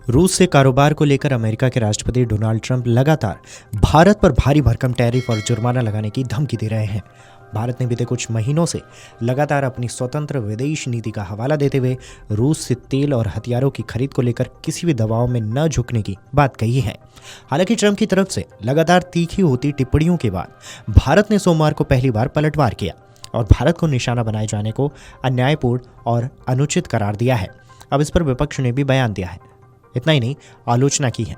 रूस से कारोबार को लेकर अमेरिका के राष्ट्रपति डोनाल्ड ट्रंप लगातार भारत पर भारी भरकम टैरिफ और जुर्माना लगाने की धमकी दे रहे हैं। भारत ने बीते कुछ महीनों से लगातार अपनी स्वतंत्र विदेश नीति का हवाला देते हुए रूस से तेल और हथियारों की खरीद को लेकर किसी भी दबाव में न झुकने की बात कही है। हालांकि ट्रंप की तरफ से लगातार तीखी होती टिप्पणियों के बाद भारत ने सोमवार को पहली बार पलटवार किया और भारत को निशाना बनाए जाने को अन्यायपूर्ण और अनुचित करार दिया है। अब इस पर विपक्ष ने भी बयान दिया है। इतना ही नहीं, आलोचना की है।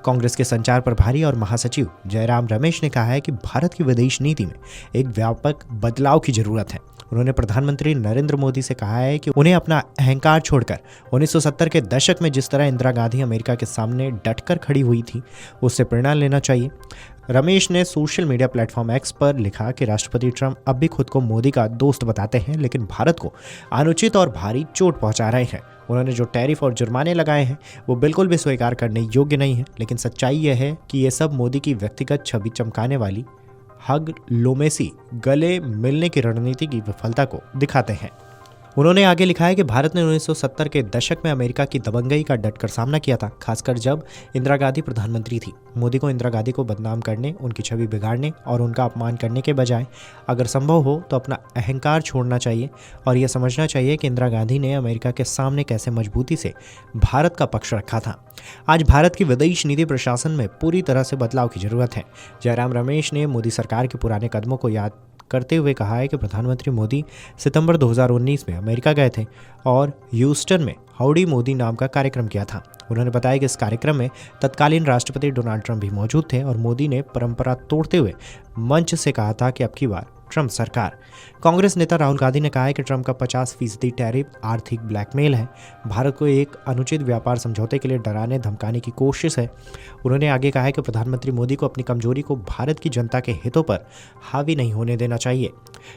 कांग्रेस के संचार प्रभारी और महासचिव जयराम रमेश ने कहा है कि भारत की विदेश नीति में एक व्यापक बदलाव की जरूरत है। उन्होंने प्रधानमंत्री नरेंद्र मोदी से कहा है कि उन्हें अपना अहंकार छोड़कर 1970 के दशक में जिस तरह इंदिरा गांधी अमेरिका के सामने डटकर खड़ी हुई थी, उससे प्रेरणा लेना चाहिए। रमेश ने सोशल मीडिया प्लेटफॉर्म एक्स पर लिखा कि राष्ट्रपति ट्रंप अब भी खुद को मोदी का दोस्त बताते हैं, लेकिन भारत को अनुचित और भारी चोट पहुंचा रहे हैं। उन्होंने जो टैरिफ और जुर्माने लगाए हैं वो बिल्कुल भी स्वीकार करने योग्य नहीं है, लेकिन सच्चाई यह है कि ये सब मोदी की व्यक्तिगत छवि चमकाने वाली हग लोमेसी गले मिलने की रणनीति की विफलता को दिखाते हैं। उन्होंने आगे लिखा है कि भारत ने 1970 के दशक में अमेरिका की दबंगई का डटकर सामना किया था, खासकर जब इंदिरा गांधी प्रधानमंत्री थी। मोदी को इंदिरा गांधी को बदनाम करने, उनकी छवि बिगाड़ने और उनका अपमान करने के बजाय अगर संभव हो तो अपना अहंकार छोड़ना चाहिए और यह समझना चाहिए कि इंदिरा गांधी ने अमेरिका के सामने कैसे मजबूती से भारत का पक्ष रखा था। आज भारत की विदेश नीति प्रशासन में पूरी तरह से बदलाव की जरूरत है। जयराम रमेश ने मोदी सरकार के पुराने कदमों को याद करते हुए कहा है कि प्रधानमंत्री मोदी सितंबर 2019 में अमेरिका गए थे और ह्यूस्टन में हाउडी मोदी नाम का कार्यक्रम किया था। उन्होंने बताया कि इस कार्यक्रम में तत्कालीन राष्ट्रपति डोनाल्ड ट्रंप भी मौजूद थे और मोदी ने परंपरा तोड़ते हुए मंच से कहा था कि अब की बार ट्रंप सरकार। कांग्रेस नेता राहुल गांधी ने कहा है कि ट्रंप का 50% टैरिफ आर्थिक ब्लैकमेल है, भारत को एक अनुचित व्यापार समझौते के लिए डराने धमकाने की कोशिश है। उन्होंने आगे कहा है कि प्रधानमंत्री मोदी को अपनी कमजोरी को भारत की जनता के हितों पर हावी नहीं होने देना चाहिए।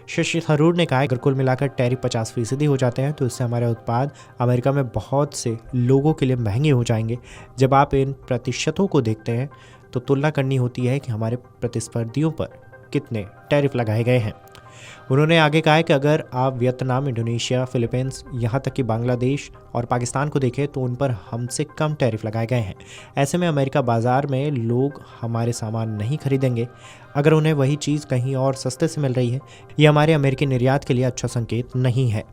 शशि थरूर ने कहा है कि कुल मिलाकर टैरिफ 50% हो जाते हैं तो इससे हमारे उत्पाद अमेरिका में बहुत से लोगों के लिए महंगे हो जाएंगे। जब आप इन प्रतिशतों को देखते हैं तो तुलना करनी होती है कि हमारे प्रतिस्पर्धियों पर कितने टैरिफ लगाए गए हैं। उन्होंने आगे कहा है कि अगर आप वियतनाम, इंडोनेशिया, फिलीपींस, यहाँ तक कि बांग्लादेश और पाकिस्तान को देखें तो उन पर हमसे कम टैरिफ लगाए गए हैं। ऐसे में अमेरिका बाजार में लोग हमारे सामान नहीं खरीदेंगे अगर उन्हें वही चीज़ कहीं और सस्ते से मिल रही है। ये हमारे अमेरिकी निर्यात के लिए अच्छा संकेत नहीं है।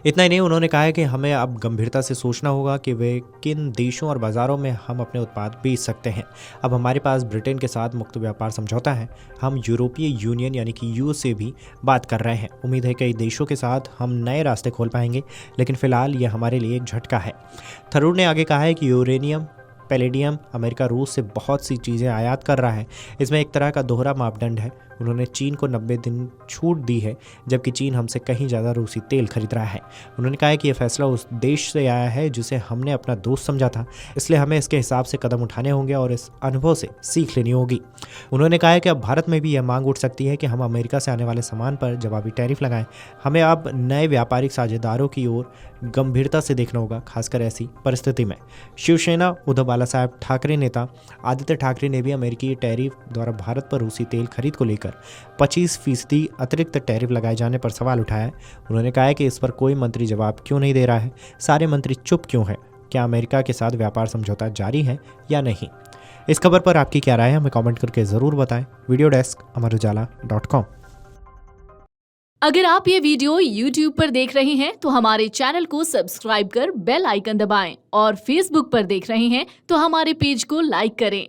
इतना ही नहीं, उन्होंने कहा है कि हमें अब गंभीरता से सोचना होगा कि वे किन देशों और बाज़ारों में हम अपने उत्पाद बेच सकते हैं। अब हमारे पास ब्रिटेन के साथ मुक्त व्यापार समझौता है, हम यूरोपीय यूनियन यानी कि यूएस से भी बात कर रहे हैं। उम्मीद है कई देशों के साथ हम नए रास्ते खोल पाएंगे, लेकिन फिलहाल यह हमारे लिए एक झटका है। थरूर ने आगे कहा है कि यूरेनियम, पैलेडियम अमेरिका रूस से बहुत सी चीज़ें आयात कर रहा है। इसमें एक तरह का दोहरा मापदंड है। उन्होंने चीन को 90 दिन छूट दी है, जबकि चीन हमसे कहीं ज़्यादा रूसी तेल खरीद रहा है। उन्होंने कहा है कि यह फैसला उस देश से आया है जिसे हमने अपना दोस्त समझा था, इसलिए हमें इसके हिसाब से कदम उठाने होंगे और इस अनुभव से सीख लेनी होगी। उन्होंने कहा है कि अब भारत में भी यह मांग उठ सकती है कि हम अमेरिका से आने वाले सामान पर जवाबी टैरिफ लगाएं। हमें अब नए व्यापारिक साझेदारों की ओर गंभीरता से देखना होगा, खासकर ऐसी परिस्थिति में। शिवसेना उद्धव बाला साहब ठाकरे नेता आदित्य ठाकरे ने भी अमेरिकी टैरिफ द्वारा भारत पर रूसी तेल खरीद को लेकर 25% अतिरिक्त टैरिफ लगाए जाने पर सवाल उठाया है। उन्होंने कहा है कि इस पर कोई मंत्री जवाब क्यों नहीं दे रहा है, सारे मंत्री चुप क्यों हैं, क्या अमेरिका के साथ व्यापार समझौता जारी है या नहीं। इस खबर पर आपकी क्या राय है, हमें कमेंट करके जरूर बताएं। Video desk amarujala.com। अगर आप ये वीडियो YouTube पर देख रहे हैं तो हमारे चैनल को सब्सक्राइब कर बेल आइकन दबाएं और Facebook पर देख रहे हैं तो हमारे पेज को लाइक करें।